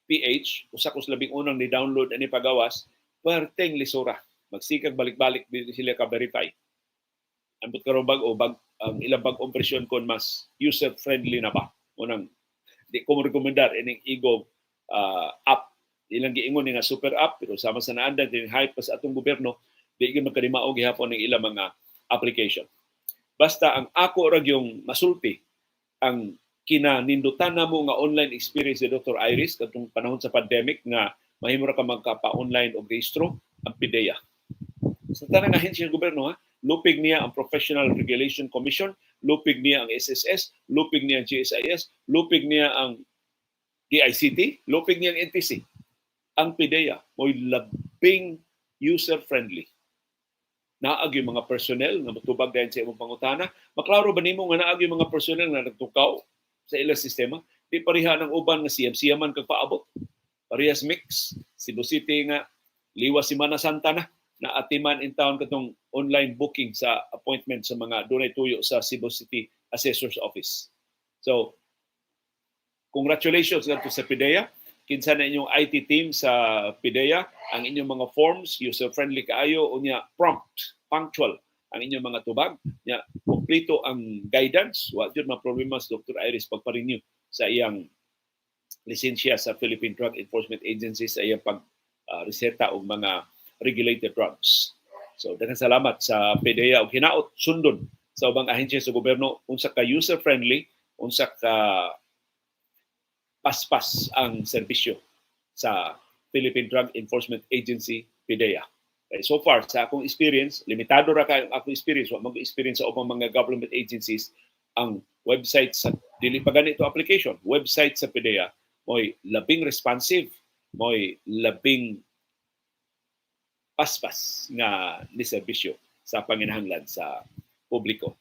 PH, usa ko labing unang ni-download ani pagawas, perteng lisura. Magsikag balik-balik dili sila ka-verify. Ambot karon bag-o ang ilang bag-ong presyon kon mas user-friendly na ba. Unang di ko rekomendar ining Igo app. Ilang giingon nga super app pero sama sa naandan yung hype pa sa atong gobyerno, di gyud magkadimao gihapon ng ilang mga application. Basta ang ako ra yung masulti ang kinanindutan na mo nga online experience ni Dr. Iris katong panahon sa pandemic nga mahimo ra ka magkapa-online og rehistro ang PIDEA. Sa tanang ahensya ng gobyerno, lupig niya ang Professional Regulation Commission, lupig niya ang SSS, lupig niya ang GSIS, lupig niya ang DICT, lupig niya ang NTC. Ang PIDEA mo'y labing user-friendly. Naag yung mga personnel na matubag dahil sa imong pangutana. Maklaro ba nimo nga naag yung mga personnel na nagtukaw sa ilang sistema? Di pareha ng uban nga siyam-siya man kagpaabot. Parehas mix. Cebu City nga, liwa Semana Santa na atiman in town katong online booking sa appointment sa mga dunay tuyo sa Cebu City Assessor's Office. So, congratulations ngadto sa PIDEA. Kinsa na inyong IT team sa PIDEA, ang inyong mga forms, user-friendly kaayo, unya prompt, punctual ang inyong mga tubag. Nya, kompleto ang guidance. Wa jud man problema sa Dr. Iris pagpa-renew sa iyang lisensya sa Philippine Drug Enforcement Agency sa iyang pag-reseta og mga regulated drugs. So, daghang salamat sa PIDEA og hinaot sundon sa ubang ahensya sa gobyerno unsa ka user-friendly, unsa ka paspas ang serbisyo sa Philippine Drug Enforcement Agency, PIDEA. Okay, so far, sa akong experience, limitado ra kayo ang akong experience, wa mag-experience sa ubang mga government agencies, ang website sa, dili pa ganito application, website sa PIDEA, mo'y labing responsive, mo'y labing paspas nga ni serbisyo sa panginahanglan sa publiko.